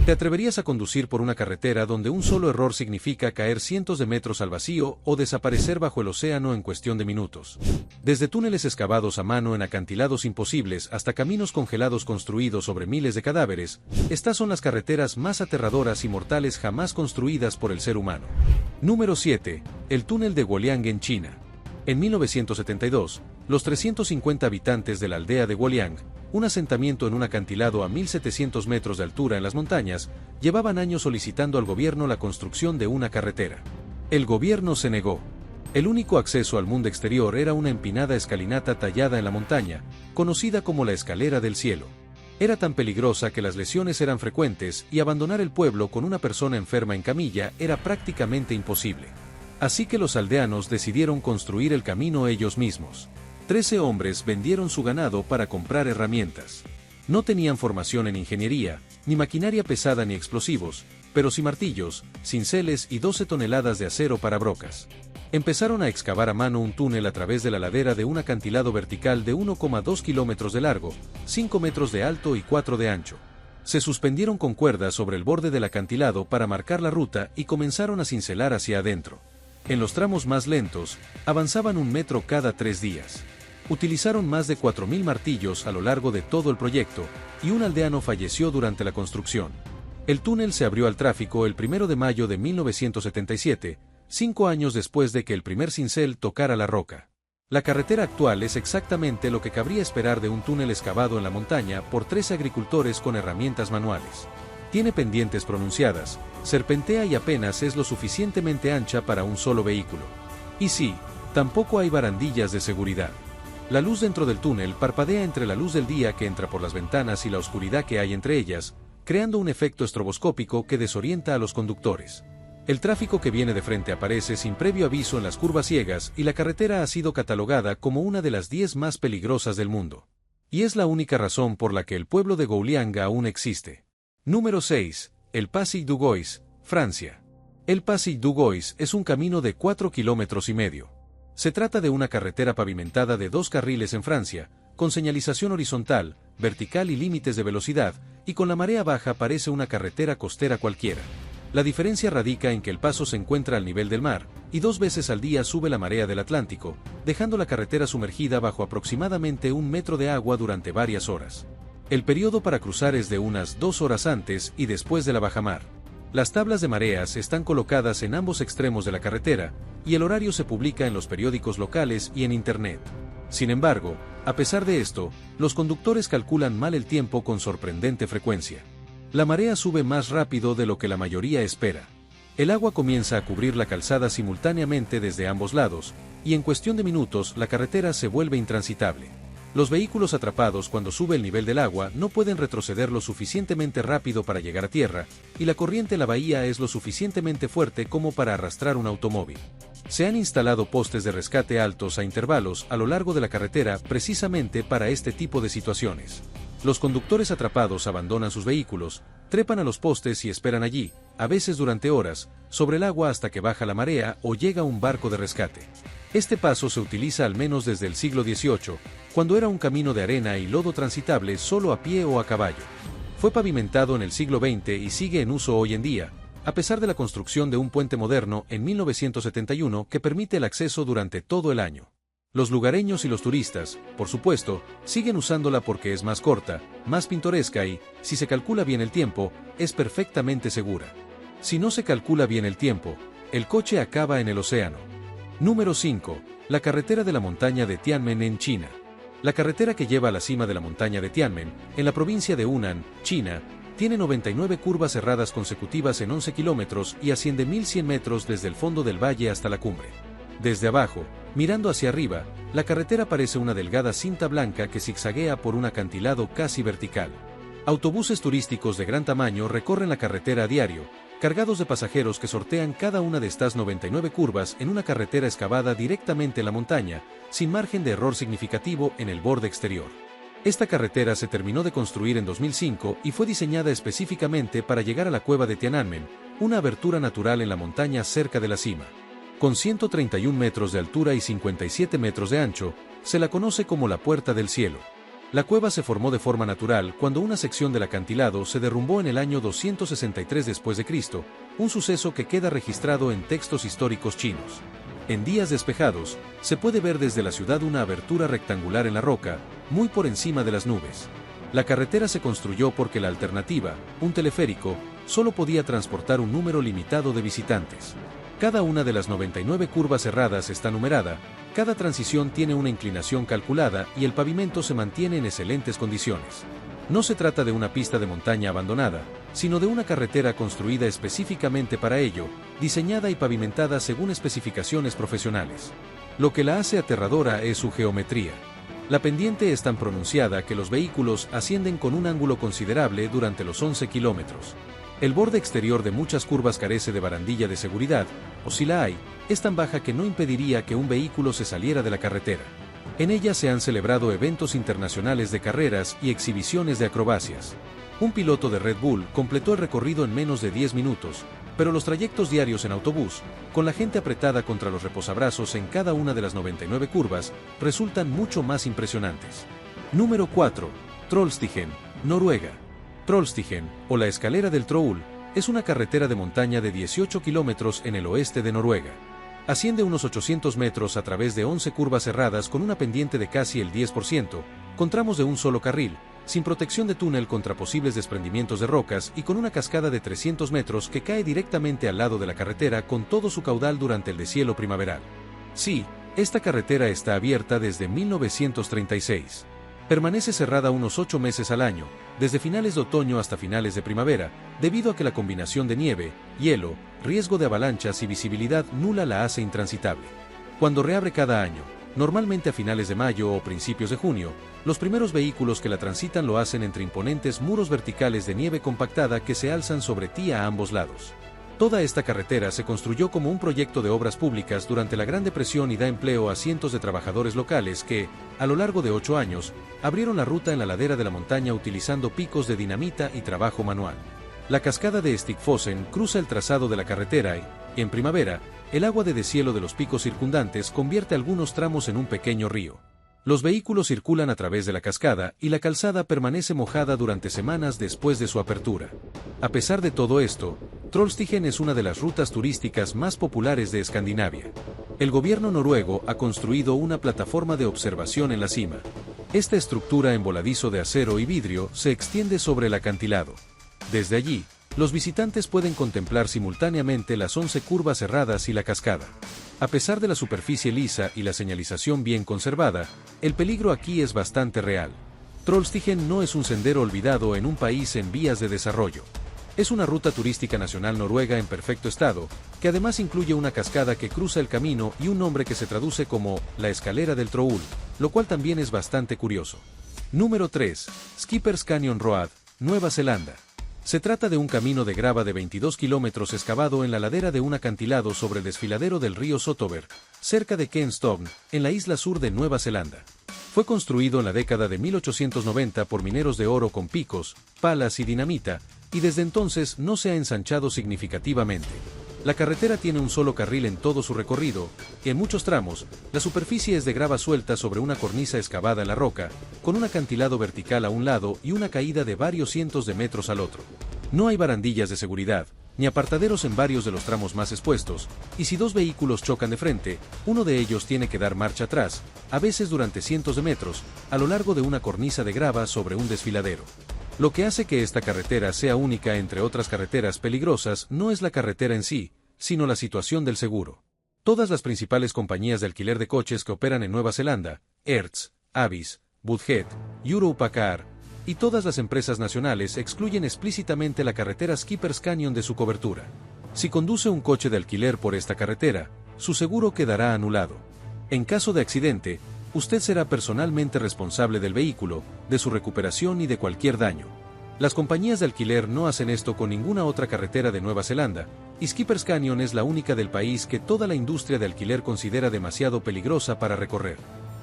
¿Te atreverías a conducir por una carretera donde un solo error significa caer cientos de metros al vacío o desaparecer bajo el océano en cuestión de minutos? Desde túneles excavados a mano en acantilados imposibles hasta caminos congelados construidos sobre miles de cadáveres, estas son las carreteras más aterradoras y mortales jamás construidas por el ser humano. Número 7. El túnel de Guoliang en China. En 1972, los 350 habitantes de la aldea de Guoliang, un asentamiento en un acantilado a 1700 metros de altura en las montañas, llevaban años solicitando al gobierno la construcción de una carretera. El gobierno se negó. El único acceso al mundo exterior era una empinada escalinata tallada en la montaña, conocida como la Escalera del Cielo. Era tan peligrosa que las lesiones eran frecuentes y abandonar el pueblo con una persona enferma en camilla era prácticamente imposible. Así que los aldeanos decidieron construir el camino ellos mismos. 13 hombres vendieron su ganado para comprar herramientas. No tenían formación en ingeniería, ni maquinaria pesada ni explosivos, pero sí martillos, cinceles y 12 toneladas de acero para brocas. Empezaron a excavar a mano un túnel a través de la ladera de un acantilado vertical de 1,2 kilómetros de largo, 5 metros de alto y 4 de ancho. Se suspendieron con cuerdas sobre el borde del acantilado para marcar la ruta y comenzaron a cincelar hacia adentro. En los tramos más lentos, avanzaban 1 metro cada 3 días. Utilizaron más de 4000 martillos a lo largo de todo el proyecto, y un aldeano falleció durante la construcción. El túnel se abrió al tráfico el 1 de mayo de 1977, 5 años después de que el primer cincel tocara la roca. La carretera actual es exactamente lo que cabría esperar de un túnel excavado en la montaña por 13 agricultores con herramientas manuales. Tiene pendientes pronunciadas, serpentea y apenas es lo suficientemente ancha para un solo vehículo. Y sí, tampoco hay barandillas de seguridad. La luz dentro del túnel parpadea entre la luz del día que entra por las ventanas y la oscuridad que hay entre ellas, creando un efecto estroboscópico que desorienta a los conductores. El tráfico que viene de frente aparece sin previo aviso en las curvas ciegas y la carretera ha sido catalogada como una de las 10 más peligrosas del mundo. Y es la única razón por la que el pueblo de Guoliang aún existe. Número 6. El Passage du Gois, Francia. El Passage du Gois es un camino de 4,5 kilómetros. Se trata de una carretera pavimentada de 2 carriles en Francia, con señalización horizontal, vertical y límites de velocidad, y con la marea baja parece una carretera costera cualquiera. La diferencia radica en que el paso se encuentra al nivel del mar, y 2 veces al día sube la marea del Atlántico, dejando la carretera sumergida bajo aproximadamente 1 metro de agua durante varias horas. El periodo para cruzar es de unas 2 horas antes y después de la bajamar. Las tablas de mareas están colocadas en ambos extremos de la carretera, y el horario se publica en los periódicos locales y en Internet. Sin embargo, a pesar de esto, los conductores calculan mal el tiempo con sorprendente frecuencia. La marea sube más rápido de lo que la mayoría espera. El agua comienza a cubrir la calzada simultáneamente desde ambos lados, y en cuestión de minutos la carretera se vuelve intransitable. Los vehículos atrapados cuando sube el nivel del agua no pueden retroceder lo suficientemente rápido para llegar a tierra, y la corriente en la bahía es lo suficientemente fuerte como para arrastrar un automóvil. Se han instalado postes de rescate altos a intervalos a lo largo de la carretera precisamente para este tipo de situaciones. Los conductores atrapados abandonan sus vehículos, trepan a los postes y esperan allí, a veces durante horas, sobre el agua hasta que baja la marea o llega un barco de rescate. Este paso se utiliza al menos desde el siglo XVIII, cuando era un camino de arena y lodo transitable solo a pie o a caballo. Fue pavimentado en el siglo XX y sigue en uso hoy en día, a pesar de la construcción de un puente moderno en 1971 que permite el acceso durante todo el año. Los lugareños y los turistas, por supuesto, siguen usándola porque es más corta, más pintoresca y, si se calcula bien el tiempo, es perfectamente segura. Si no se calcula bien el tiempo, el coche acaba en el océano. Número 5. La carretera de la montaña de Tianmen en China. La carretera que lleva a la cima de la montaña de Tianmen, en la provincia de Hunan, China, tiene 99 curvas cerradas consecutivas en 11 kilómetros y asciende 1100 metros desde el fondo del valle hasta la cumbre. Desde abajo, mirando hacia arriba, la carretera parece una delgada cinta blanca que zigzaguea por un acantilado casi vertical. Autobuses turísticos de gran tamaño recorren la carretera a diario, cargados de pasajeros que sortean cada una de estas 99 curvas en una carretera excavada directamente en la montaña, sin margen de error significativo en el borde exterior. Esta carretera se terminó de construir en 2005 y fue diseñada específicamente para llegar a la cueva de Tiananmen, una abertura natural en la montaña cerca de la cima. Con 131 metros de altura y 57 metros de ancho, se la conoce como la Puerta del Cielo. La cueva se formó de forma natural cuando una sección del acantilado se derrumbó en el año 263 después de Cristo, un suceso que queda registrado en textos históricos chinos. En días despejados, se puede ver desde la ciudad una abertura rectangular en la roca, muy por encima de las nubes. La carretera se construyó porque la alternativa, un teleférico, solo podía transportar un número limitado de visitantes. Cada una de las 99 curvas cerradas está numerada, cada transición tiene una inclinación calculada y el pavimento se mantiene en excelentes condiciones. No se trata de una pista de montaña abandonada, sino de una carretera construida específicamente para ello, diseñada y pavimentada según especificaciones profesionales. Lo que la hace aterradora es su geometría. La pendiente es tan pronunciada que los vehículos ascienden con un ángulo considerable durante los 11 kilómetros. El borde exterior de muchas curvas carece de barandilla de seguridad, o si la hay, es tan baja que no impediría que un vehículo se saliera de la carretera. En ella se han celebrado eventos internacionales de carreras y exhibiciones de acrobacias. Un piloto de Red Bull completó el recorrido en menos de 10 minutos, pero los trayectos diarios en autobús, con la gente apretada contra los reposabrazos en cada una de las 99 curvas, resultan mucho más impresionantes. Número 4. Trollstigen, Noruega. Trollstigen, o la escalera del Troll, es una carretera de montaña de 18 kilómetros en el oeste de Noruega. Asciende unos 800 metros a través de 11 curvas cerradas con una pendiente de casi el 10%, con tramos de un solo carril, sin protección de túnel contra posibles desprendimientos de rocas y con una cascada de 300 metros que cae directamente al lado de la carretera con todo su caudal durante el deshielo primaveral. Sí, esta carretera está abierta desde 1936. Permanece cerrada unos 8 meses al año, desde finales de otoño hasta finales de primavera, debido a que la combinación de nieve, hielo, riesgo de avalanchas y visibilidad nula la hace intransitable. Cuando reabre cada año, normalmente a finales de mayo o principios de junio, los primeros vehículos que la transitan lo hacen entre imponentes muros verticales de nieve compactada que se alzan sobre ti a ambos lados. Toda esta carretera se construyó como un proyecto de obras públicas durante la Gran Depresión y da empleo a cientos de trabajadores locales que, a lo largo de 8 años, abrieron la ruta en la ladera de la montaña utilizando picos de dinamita y trabajo manual. La cascada de Stigfossen cruza el trazado de la carretera y, en primavera, el agua de deshielo de los picos circundantes convierte algunos tramos en un pequeño río. Los vehículos circulan a través de la cascada y la calzada permanece mojada durante semanas después de su apertura. A pesar de todo esto, Trollstigen es una de las rutas turísticas más populares de Escandinavia. El gobierno noruego ha construido una plataforma de observación en la cima. Esta estructura en voladizo de acero y vidrio se extiende sobre el acantilado. Desde allí, los visitantes pueden contemplar simultáneamente las 11 curvas cerradas y la cascada. A pesar de la superficie lisa y la señalización bien conservada, el peligro aquí es bastante real. Trollstigen no es un sendero olvidado en un país en vías de desarrollo. Es una ruta turística nacional noruega en perfecto estado, que además incluye una cascada que cruza el camino y un nombre que se traduce como la escalera del Troll, lo cual también es bastante curioso. Número 3. Skippers Canyon Road, Nueva Zelanda. Se trata de un camino de grava de 22 kilómetros excavado en la ladera de un acantilado sobre el desfiladero del río Sotober, cerca de Queenstown, en la isla sur de Nueva Zelanda. Fue construido en la década de 1890 por mineros de oro con picos, palas y dinamita, y desde entonces no se ha ensanchado significativamente. La carretera tiene un solo carril en todo su recorrido, y en muchos tramos, la superficie es de grava suelta sobre una cornisa excavada en la roca, con un acantilado vertical a un lado y una caída de varios cientos de metros al otro. No hay barandillas de seguridad, ni apartaderos en varios de los tramos más expuestos, y si dos vehículos chocan de frente, uno de ellos tiene que dar marcha atrás, a veces durante cientos de metros, a lo largo de una cornisa de grava sobre un desfiladero. Lo que hace que esta carretera sea única entre otras carreteras peligrosas no es la carretera en sí, sino la situación del seguro. Todas las principales compañías de alquiler de coches que operan en Nueva Zelanda, Hertz, Avis, Woodhead, Europcar, y todas las empresas nacionales excluyen explícitamente la carretera Skippers Canyon de su cobertura. Si conduce un coche de alquiler por esta carretera, su seguro quedará anulado. En caso de accidente, usted será personalmente responsable del vehículo, de su recuperación y de cualquier daño. Las compañías de alquiler no hacen esto con ninguna otra carretera de Nueva Zelanda, y Skippers Canyon es la única del país que toda la industria de alquiler considera demasiado peligrosa para recorrer.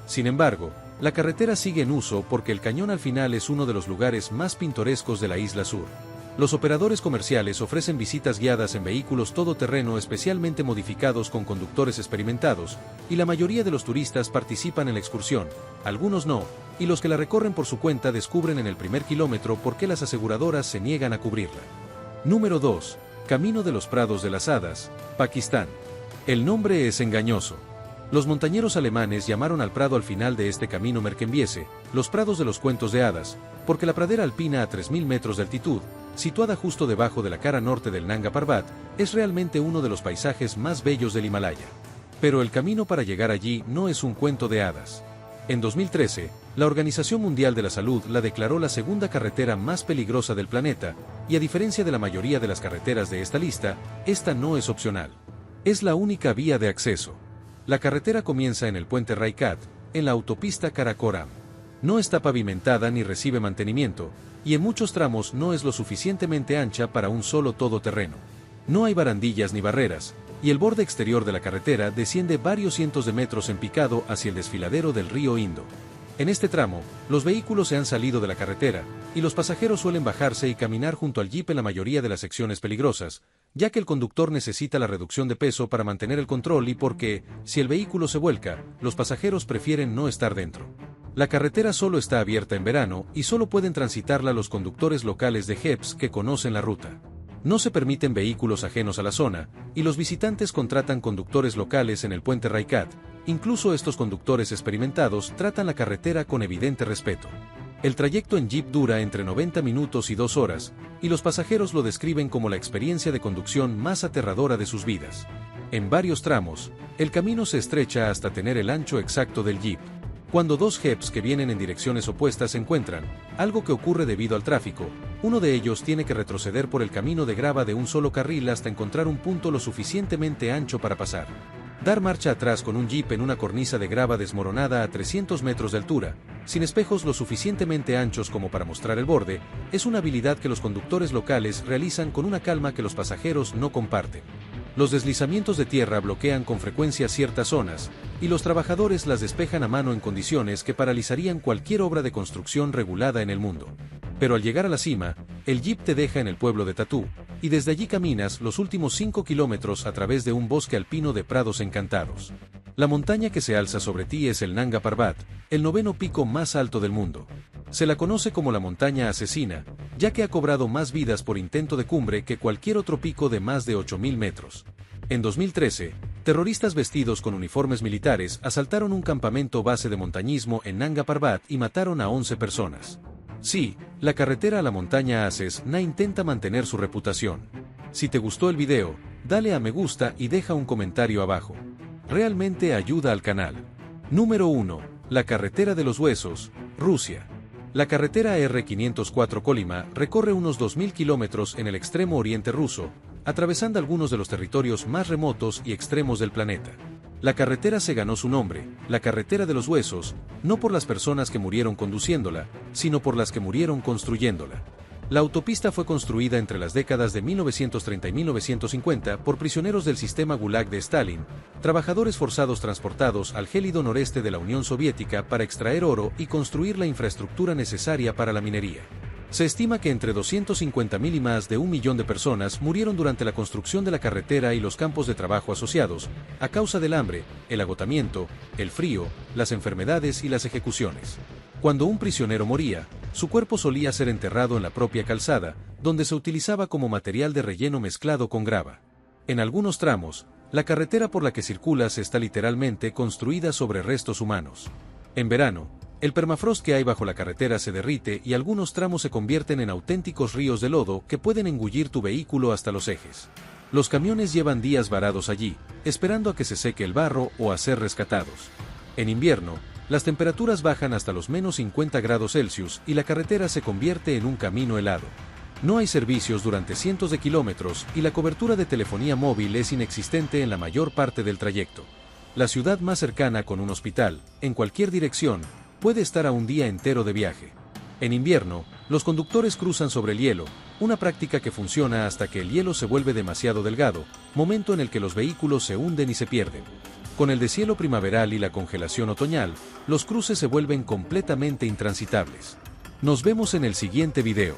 Sin embargo, la carretera sigue en uso porque el cañón al final es uno de los lugares más pintorescos de la isla sur. Los operadores comerciales ofrecen visitas guiadas en vehículos todoterreno especialmente modificados con conductores experimentados, y la mayoría de los turistas participan en la excursión, algunos no, y los que la recorren por su cuenta descubren en el primer kilómetro por qué las aseguradoras se niegan a cubrirla. Número 2. Camino de los Prados de las Hadas, Pakistán. El nombre es engañoso. Los montañeros alemanes llamaron al prado al final de este camino Merkenbiese, los prados de los cuentos de hadas, porque la pradera alpina a 3000 metros de altitud, situada justo debajo de la cara norte del Nanga Parbat, es realmente uno de los paisajes más bellos del Himalaya. Pero el camino para llegar allí no es un cuento de hadas. En 2013, la Organización Mundial de la Salud la declaró la segunda carretera más peligrosa del planeta, y a diferencia de la mayoría de las carreteras de esta lista, esta no es opcional. Es la única vía de acceso. La carretera comienza en el puente Raikat, en la autopista Karakoram. No está pavimentada ni recibe mantenimiento, y en muchos tramos no es lo suficientemente ancha para un solo todoterreno. No hay barandillas ni barreras, y el borde exterior de la carretera desciende varios cientos de metros en picado hacia el desfiladero del río Indo. En este tramo, los vehículos se han salido de la carretera, y los pasajeros suelen bajarse y caminar junto al jeep en la mayoría de las secciones peligrosas, ya que el conductor necesita la reducción de peso para mantener el control y porque, si el vehículo se vuelca, los pasajeros prefieren no estar dentro. La carretera solo está abierta en verano y solo pueden transitarla los conductores locales de jeeps que conocen la ruta. No se permiten vehículos ajenos a la zona, y los visitantes contratan conductores locales en el puente Raikat. Incluso estos conductores experimentados tratan la carretera con evidente respeto. El trayecto en jeep dura entre 90 minutos y 2 horas, y los pasajeros lo describen como la experiencia de conducción más aterradora de sus vidas. En varios tramos, el camino se estrecha hasta tener el ancho exacto del jeep. Cuando dos jeeps que vienen en direcciones opuestas se encuentran, algo que ocurre debido al tráfico, uno de ellos tiene que retroceder por el camino de grava de un solo carril hasta encontrar un punto lo suficientemente ancho para pasar. Dar marcha atrás con un jeep en una cornisa de grava desmoronada a 300 metros de altura, sin espejos lo suficientemente anchos como para mostrar el borde, es una habilidad que los conductores locales realizan con una calma que los pasajeros no comparten. Los deslizamientos de tierra bloquean con frecuencia ciertas zonas, y los trabajadores las despejan a mano en condiciones que paralizarían cualquier obra de construcción regulada en el mundo. Pero al llegar a la cima, el jeep te deja en el pueblo de Tatú, y desde allí caminas los últimos 5 kilómetros a través de un bosque alpino de prados encantados. La montaña que se alza sobre ti es el Nanga Parbat, el 9º pico más alto del mundo. Se la conoce como la montaña asesina, ya que ha cobrado más vidas por intento de cumbre que cualquier otro pico de más de 8000 metros. En 2013, terroristas vestidos con uniformes militares asaltaron un campamento base de montañismo en Nanga Parbat y mataron a 11 personas. Sí, la carretera a la montaña asesina intenta mantener su reputación. Si te gustó el video, dale a me gusta y deja un comentario abajo. Realmente ayuda al canal. Número 1. La carretera de los huesos, Rusia. La carretera R504 Kolyma recorre unos 2000 kilómetros en el extremo oriente ruso, atravesando algunos de los territorios más remotos y extremos del planeta. La carretera se ganó su nombre, la carretera de los huesos, no por las personas que murieron conduciéndola, sino por las que murieron construyéndola. La autopista fue construida entre las décadas de 1930 y 1950 por prisioneros del sistema Gulag de Stalin, trabajadores forzados transportados al gélido noreste de la Unión Soviética para extraer oro y construir la infraestructura necesaria para la minería. Se estima que entre 250.000 y más de 1 millón de personas murieron durante la construcción de la carretera y los campos de trabajo asociados, a causa del hambre, el agotamiento, el frío, las enfermedades y las ejecuciones. Cuando un prisionero moría, su cuerpo solía ser enterrado en la propia calzada, donde se utilizaba como material de relleno mezclado con grava. En algunos tramos, la carretera por la que circulas está literalmente construida sobre restos humanos. En verano, el permafrost que hay bajo la carretera se derrite y algunos tramos se convierten en auténticos ríos de lodo que pueden engullir tu vehículo hasta los ejes. Los camiones llevan días varados allí, esperando a que se seque el barro o a ser rescatados. En invierno, las temperaturas bajan hasta los menos 50 grados Celsius y la carretera se convierte en un camino helado. No hay servicios durante cientos de kilómetros y la cobertura de telefonía móvil es inexistente en la mayor parte del trayecto. La ciudad más cercana con un hospital, en cualquier dirección, puede estar a un día entero de viaje. En invierno, los conductores cruzan sobre el hielo, una práctica que funciona hasta que el hielo se vuelve demasiado delgado, momento en el que los vehículos se hunden y se pierden. Con el deshielo primaveral y la congelación otoñal, los cruces se vuelven completamente intransitables. Nos vemos en el siguiente video.